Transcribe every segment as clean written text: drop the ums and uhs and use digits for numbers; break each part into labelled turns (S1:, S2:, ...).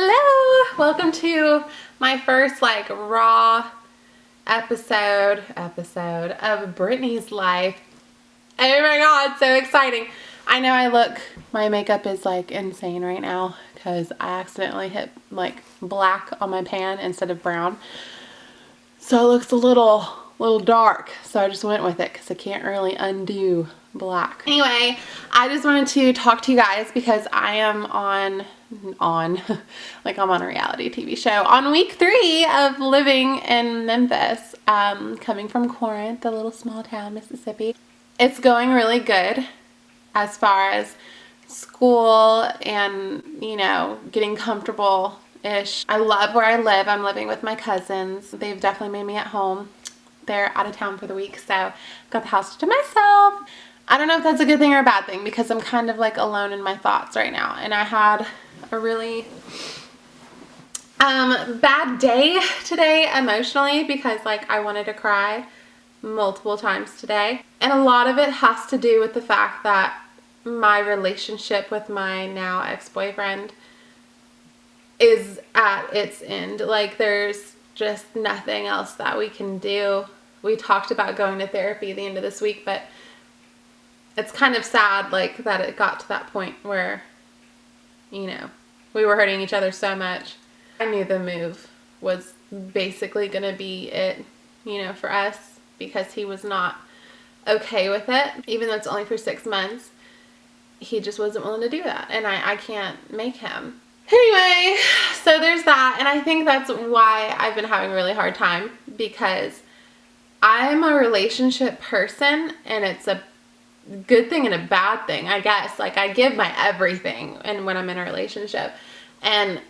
S1: Hello! Welcome to my first raw episode of Brittany's life. Oh my god, so exciting. I know my makeup is insane right now because I accidentally hit black on my pan instead of brown. So it looks a little dark. So I just went with it because I can't really undo black. Anyway, I just wanted to talk to you guys because I am on I'm on a reality TV show on week 3 of living in Memphis, coming from Corinth, a little small town, Mississippi. It's going really good as far as school and, getting comfortable-ish. I love where I live. I'm living with my cousins. They've definitely made me at home. They're out of town for the week, so I've got the house to myself. I don't know if that's a good thing or a bad thing because I'm kind of alone in my thoughts right now. And I had a really bad day today emotionally because I wanted to cry multiple times today. And a lot of it has to do with the fact that my relationship with my now ex-boyfriend is at its end. There's just nothing else that we can do. We talked about going to therapy at the end of this week, but it's kind of sad that it got to that point where we were hurting each other so much. I knew the move was basically going to be it, for us, because he was not okay with it. Even though it's only for 6 months, he just wasn't willing to do that, and I can't make him. Anyway, so there's that, and I think that's why I've been having a really hard time, because I'm a relationship person, and it's a good thing and a bad thing, I guess. I give my everything and when I'm in a relationship, and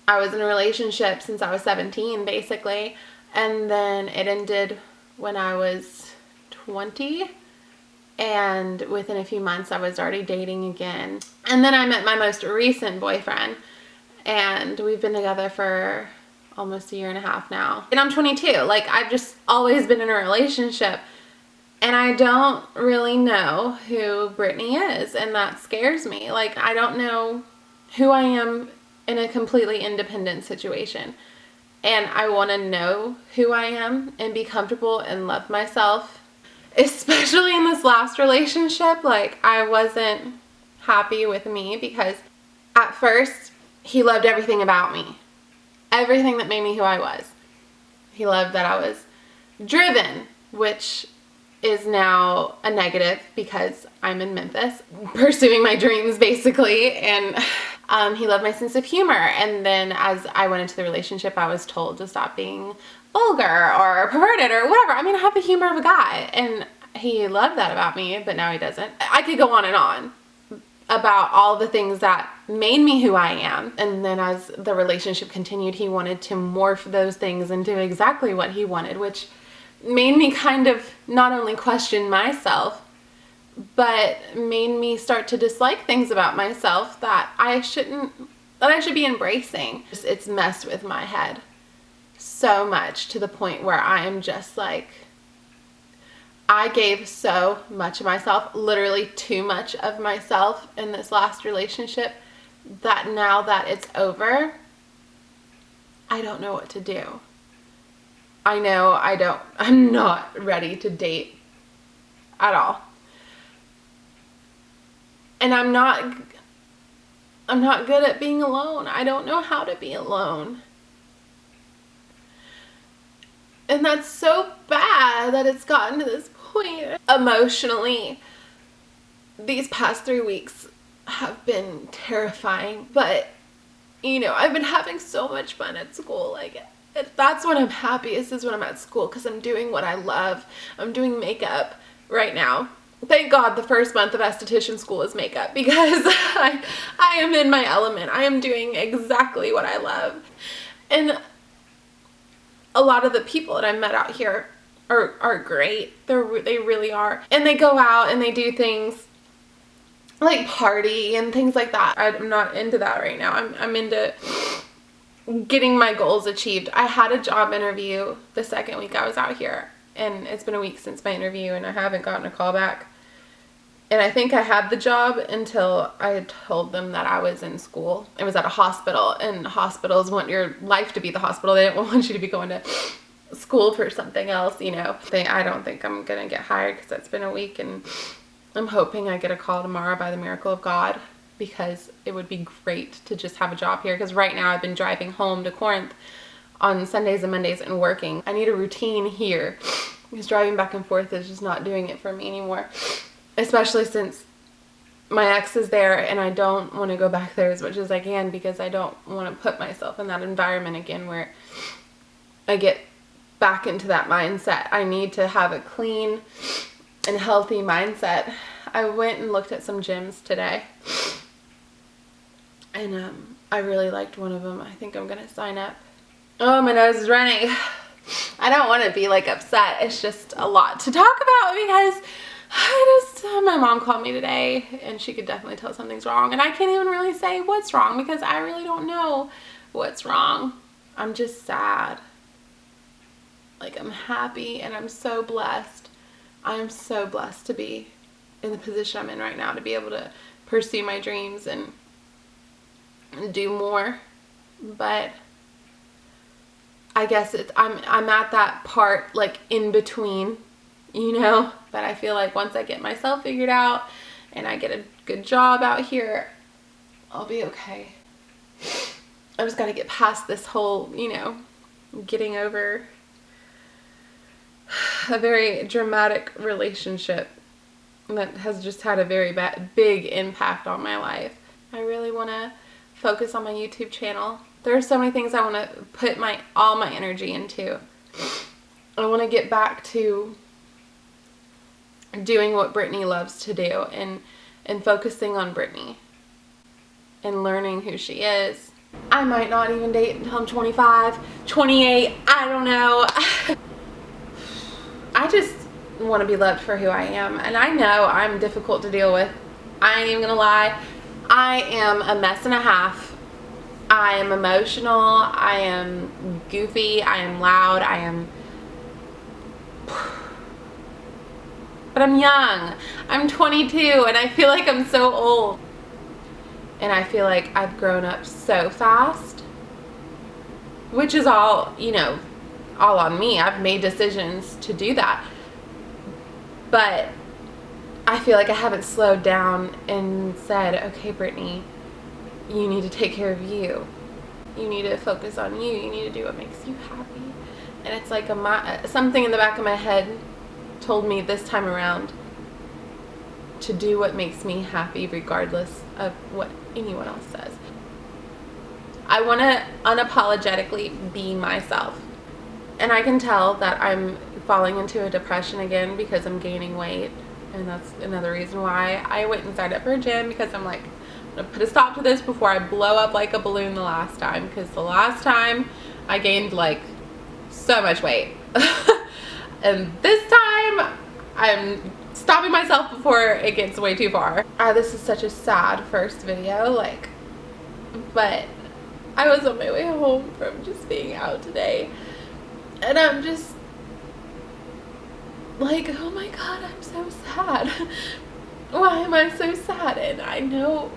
S1: I was in a relationship since I was 17 basically, and then it ended when I was 20, and within a few months I was already dating again. And then I met my most recent boyfriend, and we've been together for almost a year and a half now, and I'm 22. I've just always been in a relationship. And I don't really know who Brittany is, and that scares me. I don't know who I am in a completely independent situation. And I want to know who I am and be comfortable and love myself. Especially in this last relationship, I wasn't happy with me because at first he loved everything about me. Everything that made me who I was. He loved that I was driven, which is now a negative because I'm in Memphis pursuing my dreams basically, and he loved my sense of humor. And then as I went into the relationship, I was told to stop being vulgar or perverted or whatever. I mean, I have the humor of a guy, and he loved that about me, but now he doesn't. I could go on and on about all the things that made me who I am. And then as the relationship continued, he wanted to morph those things into exactly what he wanted, which made me kind of not only question myself, but made me start to dislike things about myself that I should be embracing. It's messed with my head so much to the point where I am just I gave so much of myself, literally too much of myself in this last relationship, that now that it's over, I don't know what to do. I know I'm not ready to date at all. And I'm not good at being alone. I don't know how to be alone. And that's so bad that it's gotten to this point. Emotionally, these past 3 weeks have been terrifying, but I've been having so much fun at school. That's when I'm happiest, is when I'm at school, because I'm doing what I love. I'm doing makeup right now. Thank God the first month of esthetician school is makeup, because I am in my element. I am doing exactly what I love. And a lot of the people that I met out here are great. They really are. And they go out and they do things like party and things like that. I'm not into that right now. I'm into getting my goals achieved. I had a job interview the second week I was out here, and it's been a week since my interview, and I haven't gotten a call back. And I think I had the job until I had told them that I was in school. It was at a hospital, and hospitals want your life to be the hospital. They don't want you to be going to school for something else, you know. I don't think I'm going to get hired because it's been a week, and I'm hoping I get a call tomorrow by the miracle of God, because it would be great to just have a job here. Because right now I've been driving home to Corinth on Sundays and Mondays and working. I need a routine here because driving back and forth is just not doing it for me anymore. Especially since my ex is there, and I don't want to go back there as much as I can because I don't want to put myself in that environment again where I get back into that mindset. I need to have a clean and healthy mindset. I went and looked at some gyms today, and I really liked one of them. I think I'm going to sign up. Oh, my nose is running. I don't want to be like upset. It's just a lot to talk about because my mom called me today, and she could definitely tell something's wrong, and I can't even really say what's wrong because I really don't know what's wrong. I'm just sad. Like, I'm happy, and I'm so blessed. I am so blessed to be in the position I'm in right now, to be able to pursue my dreams and do more. But I guess I'm at that part, like, in between, you know, but I feel like once I get myself figured out and I get a good job out here, I'll be okay. I just got to get past this whole, you know, getting over a very dramatic relationship that has just had a very big impact on my life. I really want to focus on my YouTube channel. There are so many things I want to put all my energy into. I want to get back to doing what Brittany loves to do, and focusing on Brittany and learning who she is. I might not even date until I'm 25, 28, I don't know. I just want to be loved for who I am, and I know I'm difficult to deal with. I ain't even gonna lie. I am a mess and a half. I am emotional, I am goofy, I am loud, but I'm young. I'm 22, and I feel like I'm so old. And I feel like I've grown up so fast, which is all, you know, all on me. I've made decisions to do that. But I feel like I haven't slowed down and said, okay, Brittany, you need to take care of you. You need to focus on you. You need to do what makes you happy. And it's like something in the back of my head told me this time around to do what makes me happy regardless of what anyone else says. I want to unapologetically be myself. And I can tell that I'm falling into a depression again because I'm gaining weight. And that's another reason why I went and signed up for a gym, because I'm like, I'm going to put a stop to this before I blow up like a balloon the last time. Because the last time I gained like so much weight. And this time I'm stopping myself before it gets way too far. This is such a sad first video, like, but I was on my way home from just being out today, and I'm just like, oh my God, I'm so sad. Why am I so sad? And I know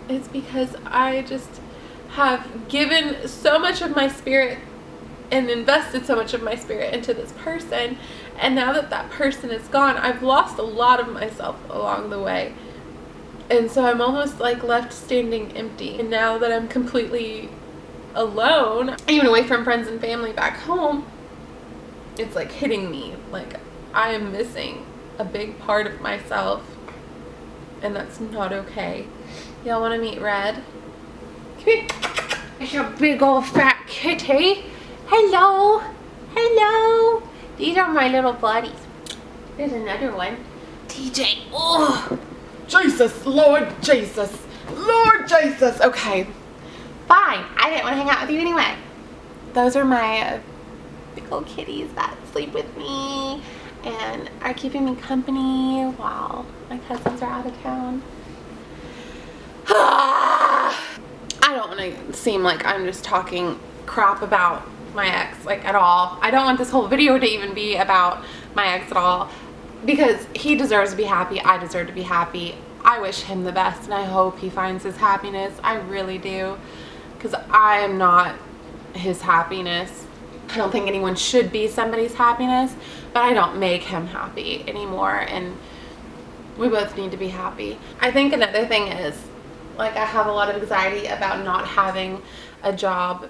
S1: it's because I just have given so much of my spirit and invested so much of my spirit into this person, and now that that person is gone, I've lost a lot of myself along the way, and so I'm almost like left standing empty. And now that I'm completely alone, even away from friends and family back home, it's like hitting me like I am missing a big part of myself, and that's not okay. Y'all want to meet Red? Come here. It's your big old fat kitty. Hello, hello. These are my little buddies. There's another one. TJ. Oh, Jesus, Lord Jesus, Lord Jesus. Okay, fine. I didn't want to hang out with you anyway. Those are my big old kitties that sleep with me and are keeping me company while my cousins are out of town. I don't want to seem like I'm just talking crap about my ex, like, at all. I don't want this whole video to even be about my ex at all. because he deserves to be happy. I deserve to be happy. I wish him the best, and I hope he finds his happiness. I really do, because I am not his happiness. I don't think anyone should be somebody's happiness, but I don't make him happy anymore, and we both need to be happy. I think another thing is, like, I have a lot of anxiety about not having a job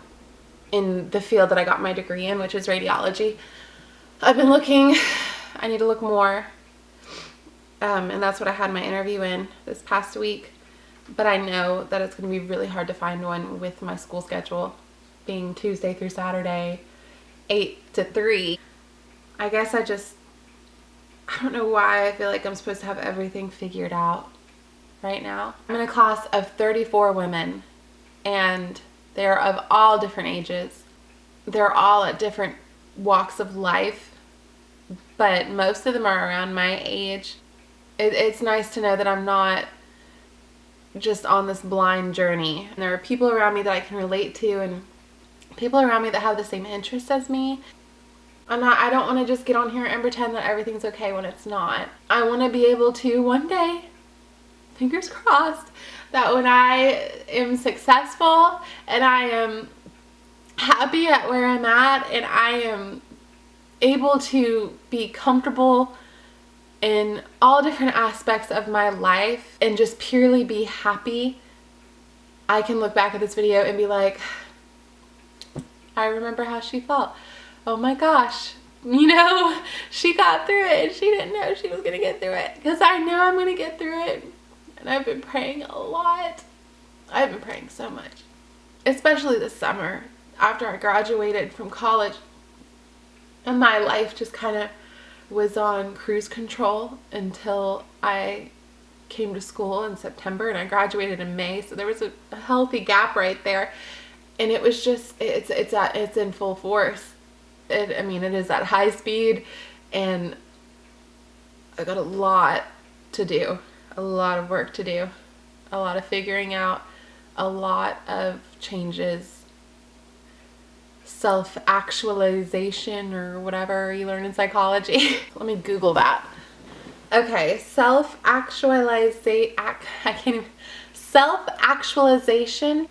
S1: in the field that I got my degree in, which is radiology. I've been looking. I need to look more. And that's what I had my interview in this past week. But I know that it's going to be really hard to find one with my school schedule being Tuesday through Saturday, 8 to 3. I guess I don't know why I feel like I'm supposed to have everything figured out right now. I'm in a class of 34 women, and they're of all different ages. They're all at different walks of life, but most of them are around my age. It's nice to know that I'm not just on this blind journey. And there are people around me that I can relate to, and people around me that have the same interests as me. I don't want to just get on here and pretend that everything's okay when it's not. I want to be able to one day, fingers crossed, that when I am successful and I am happy at where I'm at and I am able to be comfortable in all different aspects of my life and just purely be happy, I can look back at this video and be like, I remember how she felt. Oh my gosh, she got through it and she didn't know she was going to get through it, because I know I'm going to get through it. And I've been praying a lot. I've been praying so much, especially this summer after I graduated from college, and my life just kind of was on cruise control until I came to school in September, and I graduated in May, so there was a healthy gap right there, and it was just it's in full force. It is at high speed, and I got a lot to do, a lot of work to do, a lot of figuring out, a lot of changes, self-actualization or whatever you learn in psychology. Let me Google that. Okay, self-actualization,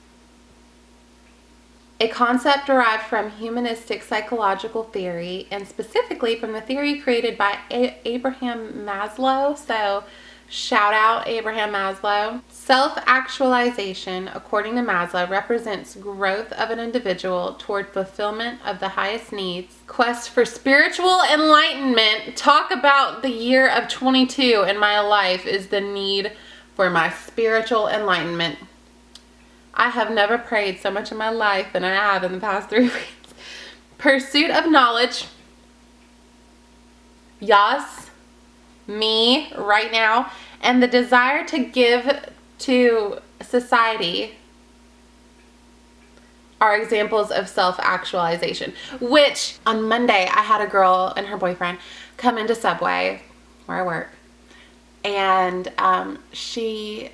S1: a concept derived from humanistic psychological theory, and specifically from the theory created by Abraham Maslow. So shout out Abraham Maslow. Self-actualization, according to Maslow, represents growth of an individual toward fulfillment of the highest needs. Quest for spiritual enlightenment. Talk about the year of 22 in my life is the need for my spiritual enlightenment. I have never prayed so much in my life than I have in the past 3 weeks. Pursuit of knowledge. Yes, me right now. And the desire to give to society are examples of self-actualization. Which, on Monday, I had a girl and her boyfriend come into Subway, where I work. And she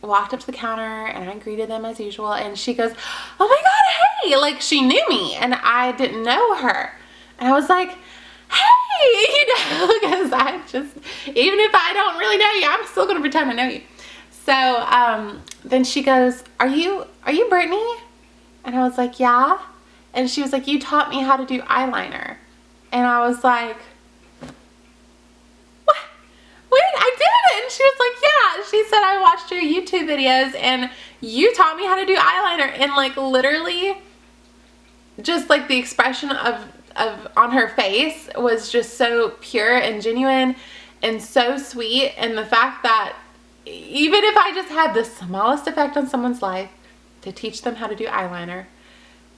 S1: walked up to the counter, and I greeted them as usual, and she goes, oh my god, hey, like she knew me and I didn't know her, and I was like, hey, because I just, even if I don't really know you, I'm still gonna pretend I know you. So then she goes, are you Brittany? And I was like, yeah. And she was like, you taught me how to do eyeliner. And I was like, wait, I did it. And she was like, yeah. She said, I watched your YouTube videos and you taught me how to do eyeliner. And like literally just like the expression of on her face was just so pure and genuine and so sweet. And the fact that even if I just had the smallest effect on someone's life to teach them how to do eyeliner,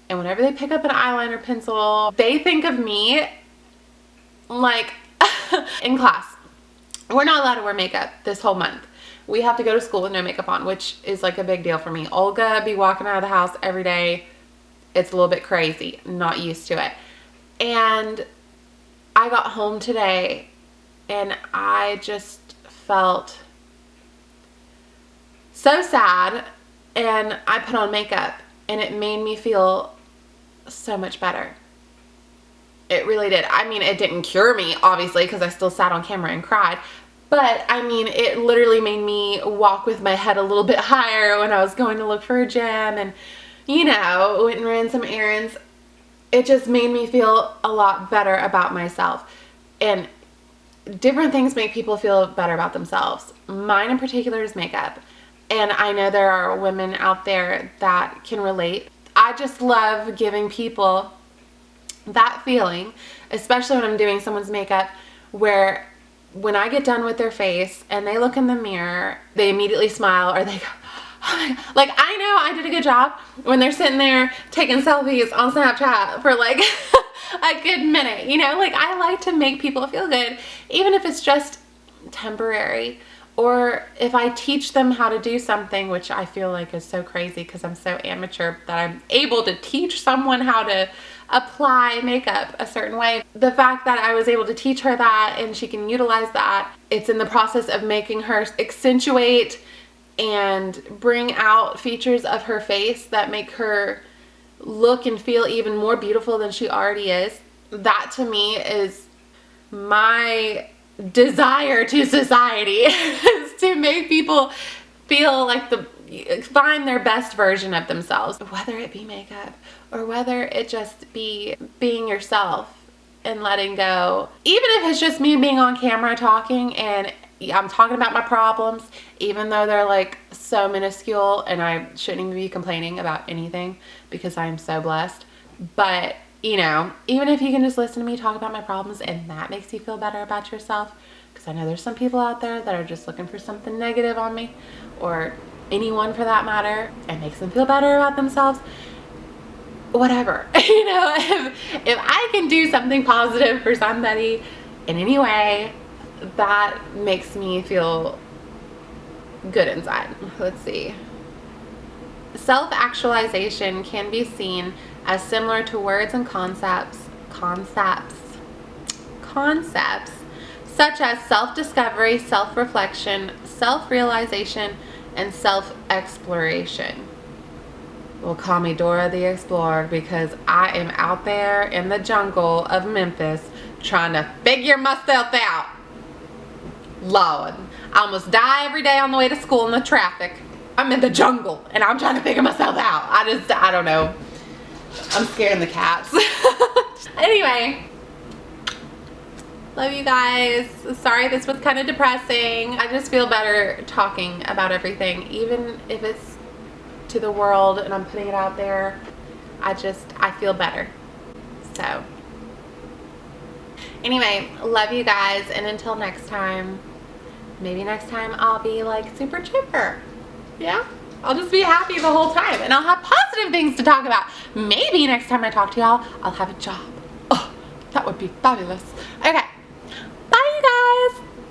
S1: and whenever they pick up an eyeliner pencil, they think of me, like in class. We're not allowed to wear makeup this whole month. We have to go to school with no makeup on, which is like a big deal for me. Olga be walking out of the house every day. It's a little bit crazy. Not used to it. And I got home today and I just felt so sad, and I put on makeup and it made me feel so much better. It really did. I mean, it didn't cure me, obviously, because I still sat on camera and cried. But, I mean, it literally made me walk with my head a little bit higher when I was going to look for a gym and, you know, went and ran some errands. It just made me feel a lot better about myself. And different things make people feel better about themselves. Mine in particular is makeup. And I know there are women out there that can relate. I just love giving people that feeling, especially when I'm doing someone's makeup, where when I get done with their face and they look in the mirror, they immediately smile, or they go, oh my God. Like, I know I did a good job when they're sitting there taking selfies on Snapchat for like a good minute, you know? Like, I like to make people feel good, even if it's just temporary. Or if I teach them how to do something, which I feel like is so crazy because I'm so amateur that I'm able to teach someone how to apply makeup a certain way. The fact that I was able to teach her that and she can utilize that, it's in the process of making her accentuate and bring out features of her face that make her look and feel even more beautiful than she already is. That to me is my desire to society, is to make people feel like find their best version of themselves, whether it be makeup or whether it just be being yourself and letting go. Even if it's just me being on camera talking and I'm talking about my problems, even though they're like so minuscule and I shouldn't even be complaining about anything because I'm so blessed. But you know, even if you can just listen to me talk about my problems and that makes you feel better about yourself, because I know there's some people out there that are just looking for something negative on me, or anyone for that matter, and makes them feel better about themselves, whatever. You know, if I can do something positive for somebody in any way, that makes me feel good inside. Let's see. Self-actualization can be seen as similar to words and concepts such as self-discovery, self-reflection, self-realization, and self-exploration. Well, call me Dora the Explorer because I am out there in the jungle of Memphis trying to figure myself out. Lord, I almost die every day on the way to school in the traffic. I'm in the jungle and I'm trying to figure myself out. I don't know. I'm scaring the cats. Anyway, love you guys. Sorry this was kind of depressing. I just feel better talking about everything, even if it's to the world and I'm putting it out there. I feel better. So anyway, love you guys, and until next time, maybe next time I'll be like super chipper. Yeah, I'll just be happy the whole time and I'll have positive things to talk about. Maybe next time I talk to y'all, I'll have a job. Oh, that would be fabulous. Okay.